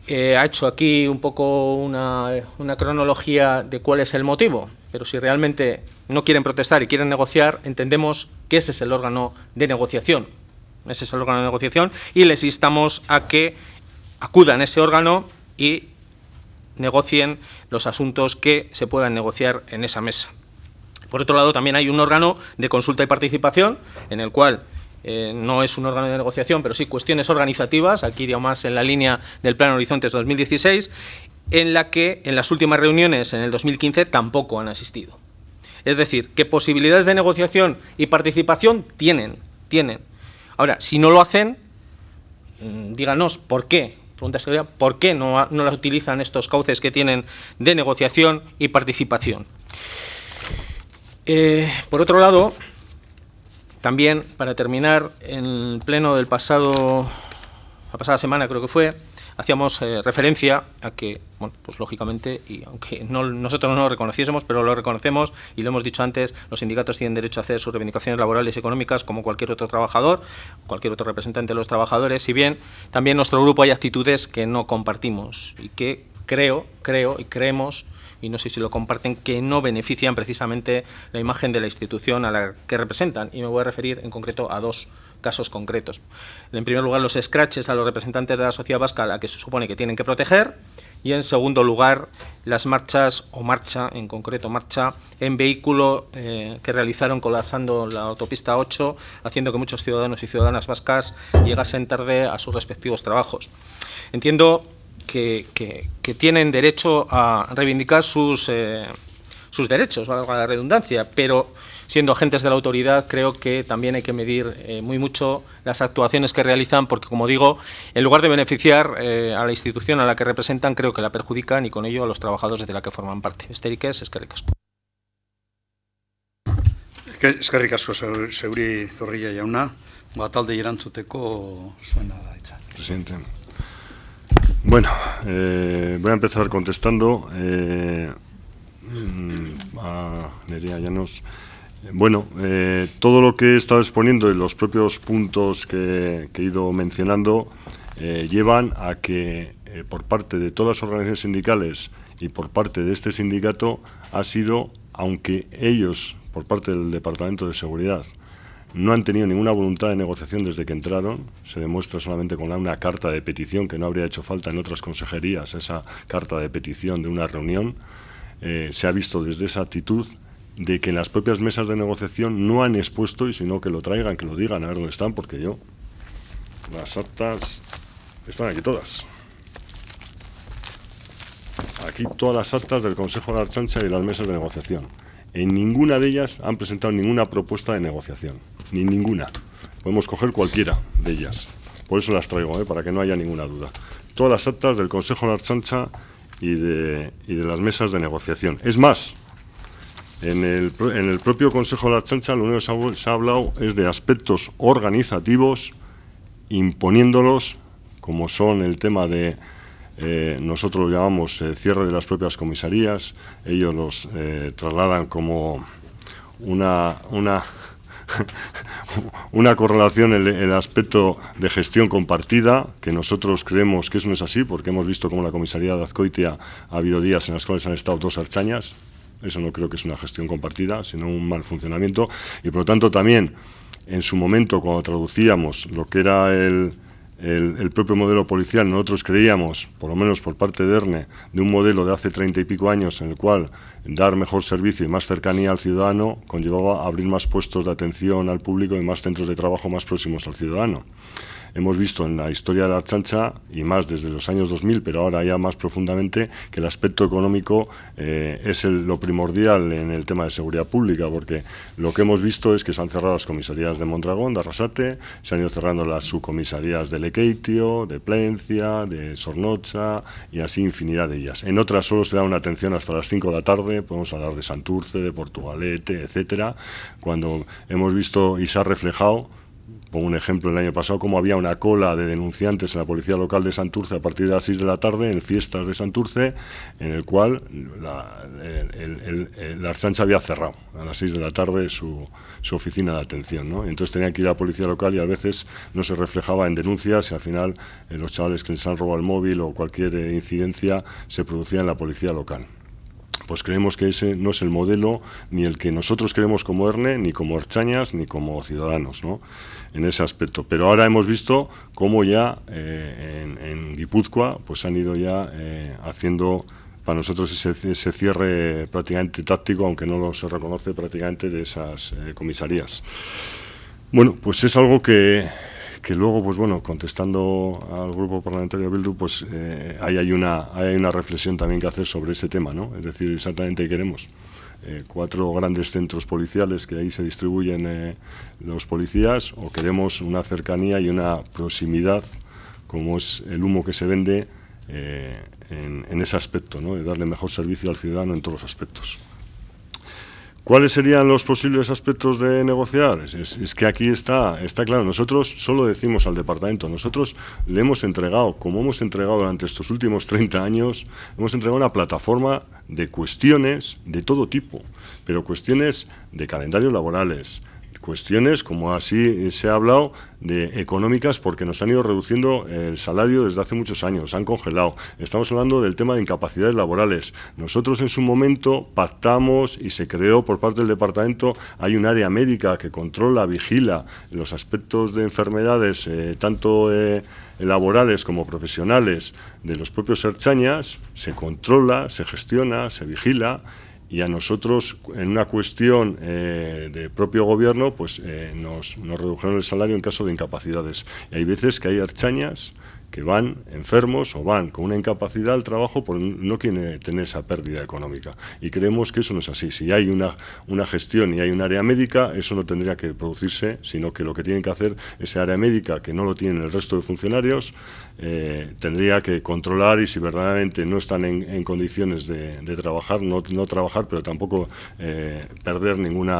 Ha hecho aquí un poco una cronología de cuál es el motivo, pero si realmente no quieren protestar y quieren negociar, entendemos que ese es el órgano de negociación. Y les instamos a que acudan a ese órgano y negocien los asuntos que se puedan negociar en esa mesa. Por otro lado, también hay un órgano de consulta y participación en el cual no es un órgano de negociación, pero sí cuestiones organizativas, aquí iría más en la línea del Plan Horizontes 2016, en la que en las últimas reuniones en el 2015 tampoco han asistido. Es decir, que posibilidades de negociación y participación tienen. Ahora, si no lo hacen, díganos por qué. Pregunta seria, ¿por qué no las utilizan estos cauces que tienen de negociación y participación? Por otro lado, también, para terminar, en el pleno del la pasada semana creo que fue, hacíamos referencia a que, bueno, pues lógicamente, y aunque nosotros no lo reconociésemos, pero lo reconocemos y lo hemos dicho antes, los sindicatos tienen derecho a hacer sus reivindicaciones laborales y económicas como cualquier otro trabajador, cualquier otro representante de los trabajadores, si bien también en nuestro grupo hay actitudes que no compartimos y que creo y creemos, y no sé si lo comparten, que no benefician precisamente la imagen de la institución a la que representan, y me voy a referir en concreto a dos casos concretos. En primer lugar, los escraches a los representantes de la sociedad vasca a la que se supone que tienen que proteger, y en segundo lugar, las marchas, o marcha, en concreto marcha, en vehículo que realizaron colapsando la autopista 8, haciendo que muchos ciudadanos y ciudadanas vascas llegasen tarde a sus respectivos trabajos. Entiendo que tienen derecho a reivindicar sus derechos, valga la redundancia, pero siendo agentes de la autoridad creo que también hay que medir muy mucho las actuaciones que realizan, porque, como digo, en lugar de beneficiar a la institución a la que representan, creo que la perjudican, y con ello a los trabajadores de la que forman parte. Besterik ez, eskerrik asko.
Eskerrik asko zeuri Zorrilla jauna, talde erantzuteko zuena da hitza.
Presidente. Bueno, voy a empezar contestando a Nerea Llanos. Bueno, todo lo que he estado exponiendo y los propios puntos que he ido mencionando llevan a que por parte de todas las organizaciones sindicales y por parte de este sindicato ha sido, aunque ellos, por parte del Departamento de Seguridad, no han tenido ninguna voluntad de negociación desde que entraron, se demuestra solamente con una carta de petición, que no habría hecho falta en otras consejerías, esa carta de petición de una reunión, se ha visto desde esa actitud de que en las propias mesas de negociación no han expuesto, y sino que lo traigan, que lo digan, a ver dónde están, porque las actas están aquí todas. Aquí todas las actas del Consejo de la Ertzaintza y de las mesas de negociación. En ninguna de ellas han presentado ninguna propuesta de negociación, ni ninguna. Podemos coger cualquiera de ellas. Por eso las traigo, para que no haya ninguna duda. Todas las actas del Consejo de la Ertzaintza y de las mesas de negociación. Es más, en el propio Consejo de la Ertzaintza lo único que se ha hablado es de aspectos organizativos, imponiéndolos, como son el tema de, nosotros lo llamamos cierre de las propias comisarías, ellos los trasladan como una correlación en el aspecto de gestión compartida, que nosotros creemos que eso no es así, porque hemos visto cómo la comisaría de Azkoitia ha habido días en los cuales han estado 2 ertzainas. Eso no creo que es una gestión compartida, sino un mal funcionamiento, y por lo tanto también en su momento, cuando traducíamos lo que era el propio modelo policial, nosotros creíamos, por lo menos por parte de ERNE, de un modelo de hace 30 y pico años en el cual dar mejor servicio y más cercanía al ciudadano conllevaba abrir más puestos de atención al público y más centros de trabajo más próximos al ciudadano. Hemos visto en la historia de la Ertzaintza, y más desde los años 2000, pero ahora ya más profundamente, que el aspecto económico es lo primordial en el tema de seguridad pública, porque lo que hemos visto es que se han cerrado las comisarías de Mondragón, de Arrasate, se han ido cerrando las subcomisarías de Lekeitio, de Plencia, de Sornocha, y así infinidad de ellas. En otras solo se da una atención hasta las 5 de la tarde, podemos hablar de Santurce, de Portugalete, etcétera, cuando hemos visto y se ha reflejado. Pongo un ejemplo, el año pasado, como había una cola de denunciantes en la policía local de Santurce a partir de las 6 de la tarde, en fiestas de Santurce, en el cual la Ertzaintza había cerrado a las 6 de la tarde su oficina de atención, ¿no? Entonces tenía que ir a la policía local y a veces no se reflejaba en denuncias, y al final los chavales que les han robado el móvil o cualquier incidencia se producía en la policía local. Pues creemos que ese no es el modelo ni el que nosotros queremos como ERNE, ni como ertzainas, ni como ciudadanos, ¿no?, en ese aspecto. Pero ahora hemos visto cómo ya en Guipúzcoa pues han ido ya haciendo para nosotros ese cierre prácticamente táctico, aunque no se reconoce, prácticamente de esas comisarías. Bueno, pues es algo que luego, pues bueno, contestando al grupo parlamentario Bildu, pues hay una reflexión también que hacer sobre ese tema, ¿no? Es decir, exactamente qué queremos. 4 grandes centros policiales que ahí se distribuyen los policías, o queremos una cercanía y una proximidad, como es el humo que se vende en ese aspecto, ¿no? De darle mejor servicio al ciudadano en todos los aspectos. ¿Cuáles serían los posibles aspectos de negociar? Es que aquí está claro. Nosotros solo decimos al departamento, nosotros le hemos entregado, como hemos entregado durante estos últimos 30 años, hemos entregado una plataforma de cuestiones de todo tipo, pero cuestiones de calendarios laborales, cuestiones, como así se ha hablado, de económicas, porque nos han ido reduciendo el salario desde hace muchos años, han congelado. Estamos hablando del tema de incapacidades laborales. Nosotros en su momento pactamos y se creó por parte del departamento, hay un área médica que controla, vigila los aspectos de enfermedades, tanto laborales como profesionales, de los propios ertzainas, se controla, se gestiona, se vigila. Y a nosotros, en una cuestión de propio gobierno, pues nos redujeron el salario en caso de incapacidades. Y hay veces que hay ertzainas que van enfermos o van con una incapacidad al trabajo porque no quieren tener esa pérdida económica. Y creemos que eso no es así. Si hay una gestión y hay un área médica, eso no tendría que producirse, sino que lo que tienen que hacer ese área médica, que no lo tienen el resto de funcionarios, tendría que controlar, y si verdaderamente no están en condiciones de trabajar, no trabajar, pero tampoco perder ningún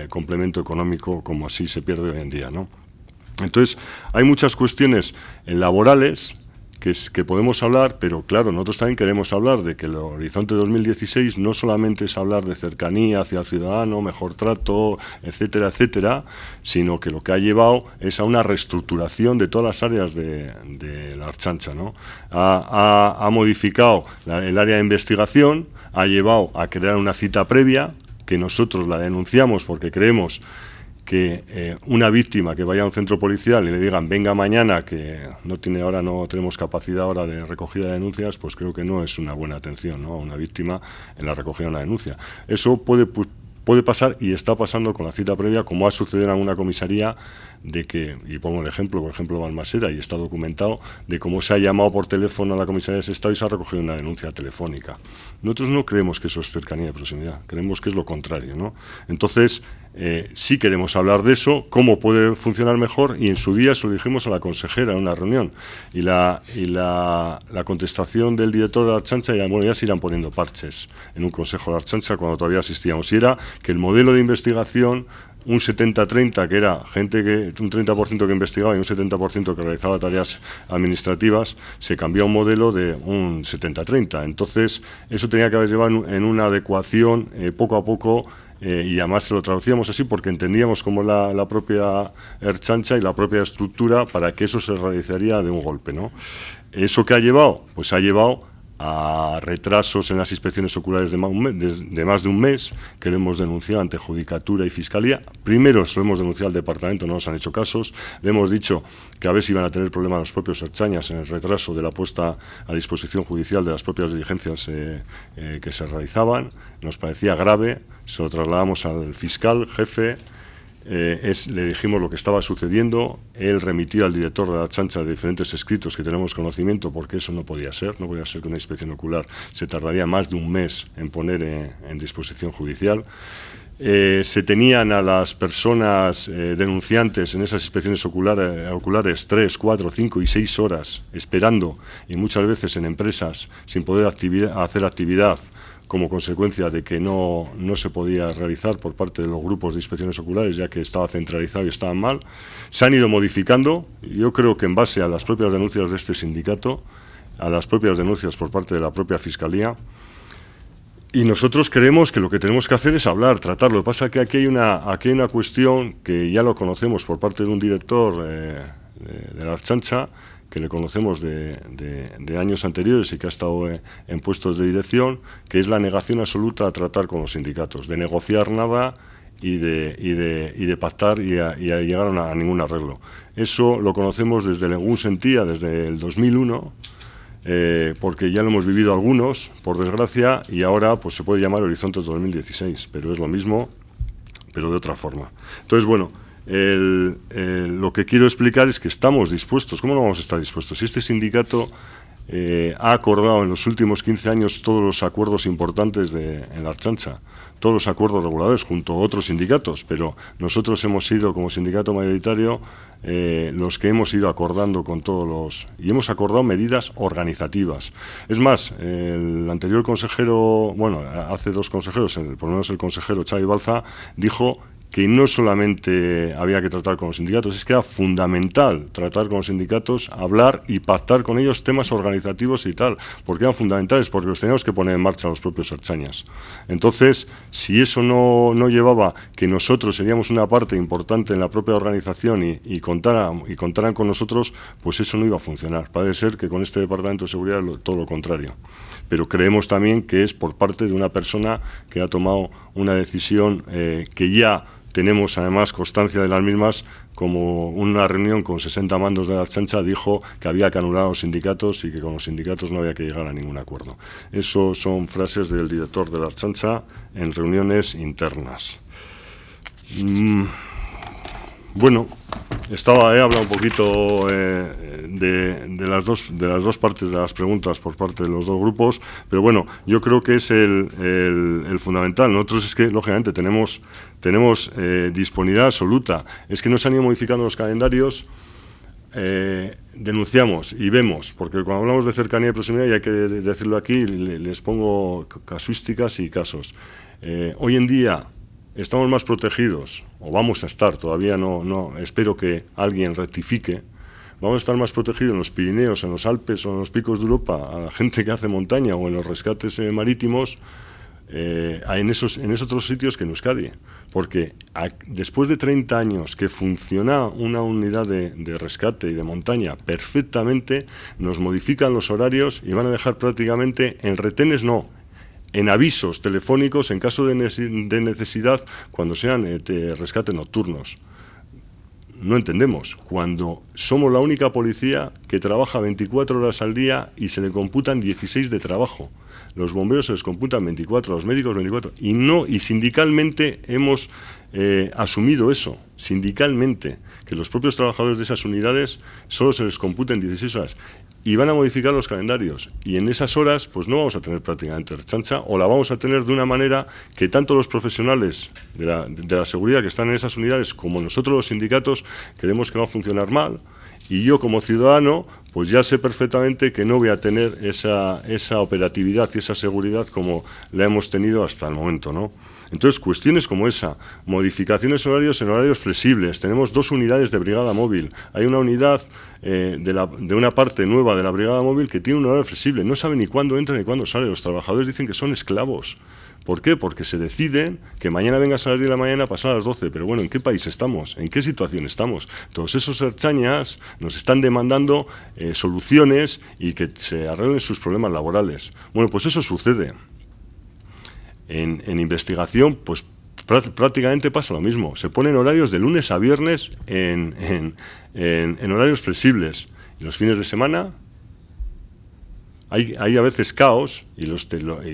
complemento económico como así se pierde hoy en día, ¿no? Entonces, hay muchas cuestiones laborales que podemos hablar, pero claro, nosotros también queremos hablar de que el Horizonte 2016 no solamente es hablar de cercanía hacia el ciudadano, mejor trato, etcétera, etcétera, sino que lo que ha llevado es a una reestructuración de todas las áreas de la Ertzaintza, ¿no? Ha modificado el área de investigación, ha llevado a crear una cita previa, que nosotros la denunciamos porque creemos que una víctima que vaya a un centro policial y le digan venga mañana, que no tenemos capacidad ahora de recogida de denuncias, pues creo que no es una buena atención, ¿no?, a una víctima en la recogida de una denuncia. Eso puede pasar, y está pasando con la cita previa, como ha sucedido en alguna comisaría, de que, y pongo el ejemplo, por ejemplo Balmaseda, y está documentado, de cómo se ha llamado por teléfono a la comisaría de Sestao y se ha recogido una denuncia telefónica. Nosotros no creemos que eso es cercanía de proximidad, creemos que es lo contrario, ¿no? Entonces, sí queremos hablar de eso, cómo puede funcionar mejor, y en su día se lo dijimos a la consejera en una reunión, y la contestación del director de la Ertzaintza era, bueno, ya se irán poniendo parches en un consejo de la Ertzaintza cuando todavía asistíamos, y era que el modelo de investigación, un 70-30, que era gente un 30% que investigaba y un 70% que realizaba tareas administrativas, se cambió a un modelo de un 70-30. Entonces, eso tenía que haber llevado en una adecuación poco a poco, y además se lo traducíamos así porque entendíamos como la propia Ertzaintza y la propia estructura para que eso se realizaría de un golpe, ¿no? ¿Eso qué ha llevado? Pues ha llevado a retrasos en las inspecciones oculares de más de un mes, que lo hemos denunciado ante Judicatura y Fiscalía. Primero lo hemos denunciado al departamento, no nos han hecho casos. Le hemos dicho que a ver si iban a tener problemas los propios ertzainas en el retraso de la puesta a disposición judicial de las propias diligencias que se realizaban. Nos parecía grave, se lo trasladamos al fiscal jefe. Le dijimos lo que estaba sucediendo, él remitió al director de la Ertzaintza de diferentes escritos que tenemos conocimiento, porque eso no podía ser que una inspección ocular se tardaría más de un mes en poner en disposición judicial. Se tenían a las personas denunciantes en esas inspecciones oculares 3, 4, 5 y 6 horas esperando, y muchas veces en empresas sin poder hacer actividad, como consecuencia de que no se podía realizar por parte de los grupos de inspecciones oculares, ya que estaba centralizado y estaban mal. Se han ido modificando, yo creo que en base a las propias denuncias de este sindicato, a las propias denuncias por parte de la propia Fiscalía, y nosotros creemos que lo que tenemos que hacer es hablar, tratarlo. Lo que pasa es que aquí hay una cuestión que ya lo conocemos por parte de un director de la Ertzaintza, que le conocemos de años anteriores y que ha estado en puestos de dirección, que es la negación absoluta a tratar con los sindicatos, de negociar nada y de pactar y a llegar a ningún arreglo. Eso lo conocemos desde Legún Sentía, desde el 2001, porque ya lo hemos vivido algunos, por desgracia, y ahora pues se puede llamar Horizonte 2016, pero es lo mismo, pero de otra forma. Entonces, bueno, lo que quiero explicar es que estamos dispuestos. ¿Cómo no vamos a estar dispuestos? Si este sindicato ha acordado en los últimos 15 años todos los acuerdos importantes en la Ertzaintza, todos los acuerdos reguladores junto a otros sindicatos, pero nosotros hemos sido, como sindicato mayoritario, los que hemos ido acordando con todos los... y hemos acordado medidas organizativas. Es más, el anterior consejero, bueno, hace dos consejeros, por lo menos el consejero Xavi Balza, dijo que no solamente había que tratar con los sindicatos, es que era fundamental tratar con los sindicatos, hablar y pactar con ellos temas organizativos y tal, porque eran fundamentales, porque los teníamos que poner en marcha los propios ertzainas. Entonces, si eso no llevaba que nosotros seríamos una parte importante en la propia organización y contaran con nosotros, pues eso no iba a funcionar. Parece ser que con este Departamento de Seguridad todo lo contrario. Pero creemos también que es por parte de una persona que ha tomado una decisión que ya tenemos además constancia de las mismas, como una reunión con 60 mandos de la Ertzaintza dijo que había que anular a los sindicatos y que con los sindicatos no había que llegar a ningún acuerdo. Eso son frases del director de la Ertzaintza en reuniones internas. Bueno, he hablado un poquito de las dos partes de las preguntas por parte de los dos grupos, pero bueno, yo creo que es el fundamental. Nosotros es que, lógicamente, tenemos disponibilidad absoluta. Es que no se han ido modificando los calendarios, denunciamos y vemos, porque cuando hablamos de cercanía y proximidad, y hay que decirlo aquí, les pongo casuísticas y casos. Hoy en día estamos más protegidos, o vamos a estar, todavía no, espero que alguien rectifique, vamos a estar más protegidos en los Pirineos, en los Alpes o en los picos de Europa, a la gente que hace montaña o en los rescates marítimos, en esos otros sitios que en Euskadi, porque después de 30 años que funciona una unidad de rescate y de montaña perfectamente, nos modifican los horarios y van a dejar prácticamente en retenes, en avisos telefónicos en caso de necesidad cuando sean rescates nocturnos. No entendemos, cuando somos la única policía que trabaja 24 horas al día y se le computan 16 de trabajo. Los bomberos se les computan 24, los médicos 24, y sindicalmente hemos asumido eso, sindicalmente, que los propios trabajadores de esas unidades solo se les computen 16 horas. Y van a modificar los calendarios, y en esas horas pues no vamos a tener prácticamente Ertzaintza, o la vamos a tener de una manera que tanto los profesionales de la seguridad que están en esas unidades como nosotros los sindicatos creemos que va a funcionar mal, y yo como ciudadano pues ya sé perfectamente que no voy a tener esa operatividad y esa seguridad como la hemos tenido hasta el momento, ¿no? Entonces, cuestiones como esa, modificaciones horarios en horarios flexibles. Tenemos 2 unidades de brigada móvil. Hay una unidad de una parte nueva de la brigada móvil que tiene un horario flexible. No sabe ni cuándo entra ni cuándo sale. Los trabajadores dicen que son esclavos. ¿Por qué? Porque se deciden que mañana vengas a las 10 de la mañana, pasar a las 12. Pero bueno, ¿en qué país estamos? ¿En qué situación estamos? Todos esos ertzainas nos están demandando soluciones y que se arreglen sus problemas laborales. Bueno, pues eso sucede. En investigación, pues prácticamente pasa lo mismo. Se ponen horarios de lunes a viernes en horarios flexibles. Y los fines de semana hay a veces caos, y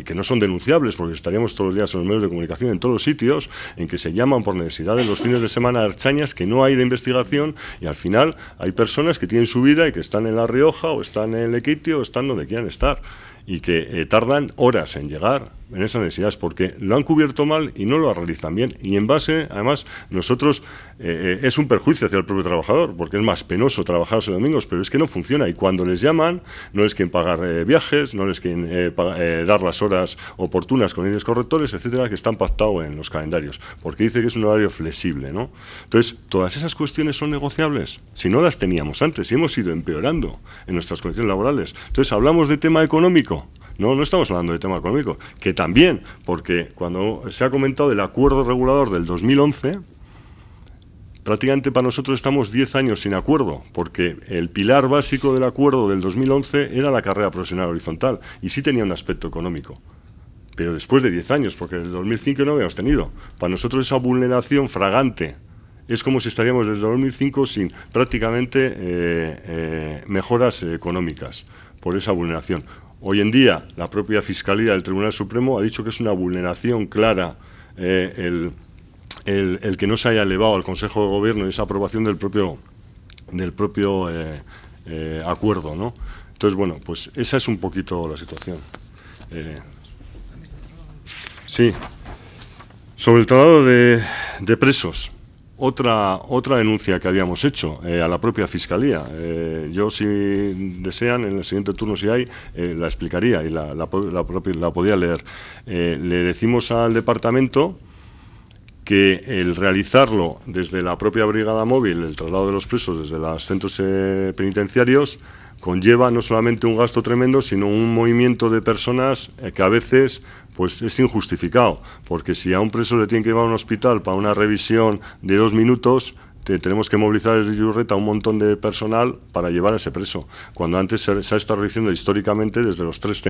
que no son denunciables, porque estaríamos todos los días en los medios de comunicación en todos los sitios, en que se llaman por necesidades los fines de semana a ertzainas que no hay de investigación, y al final hay personas que tienen su vida y que están en La Rioja, o están en Lequeitio, o están donde quieran estar, y que tardan horas en llegar en esas necesidades, porque lo han cubierto mal y no lo realizan bien. Y en base, además, nosotros, es un perjuicio hacia el propio trabajador, porque es más penoso trabajar los domingos, pero es que no funciona. Y cuando les llaman, no les quieren pagar viajes, no les quieren dar las horas oportunas con índices correctores, etcétera, que están pactados en los calendarios, porque dice que es un horario flexible, ¿no? Entonces, todas esas cuestiones son negociables. Si no las teníamos antes, y hemos ido empeorando en nuestras condiciones laborales. Entonces, hablamos de tema económico. No estamos hablando de tema económico, que también, porque cuando se ha comentado del acuerdo regulador del 2011, prácticamente para nosotros estamos 10 años sin acuerdo, porque el pilar básico del acuerdo del 2011 era la carrera profesional horizontal, y sí tenía un aspecto económico. Pero después de 10 años, porque desde 2005 no habíamos tenido. Para nosotros esa vulneración fragante es como si estaríamos desde 2005 sin prácticamente mejoras económicas por esa vulneración. Hoy en día, la propia Fiscalía del Tribunal Supremo ha dicho que es una vulneración clara el el que no se haya elevado al Consejo de Gobierno esa aprobación del propio acuerdo, ¿no? Entonces, bueno, pues esa es un poquito la situación. Sí. Sobre el traslado de presos, otra denuncia que habíamos hecho a la propia Fiscalía. Yo, si desean, en el siguiente turno, si hay, la explicaría y la podía leer. Le decimos al departamento que el realizarlo desde la propia brigada móvil, el traslado de los presos desde los centros penitenciarios, conlleva no solamente un gasto tremendo, sino un movimiento de personas que a veces pues es injustificado, porque si a un preso le tienen que llevar a un hospital para una revisión de 2 minutos, tenemos que movilizar desde Iurreta un montón de personal para llevar a ese preso, cuando antes se ha estado diciendo históricamente desde los 3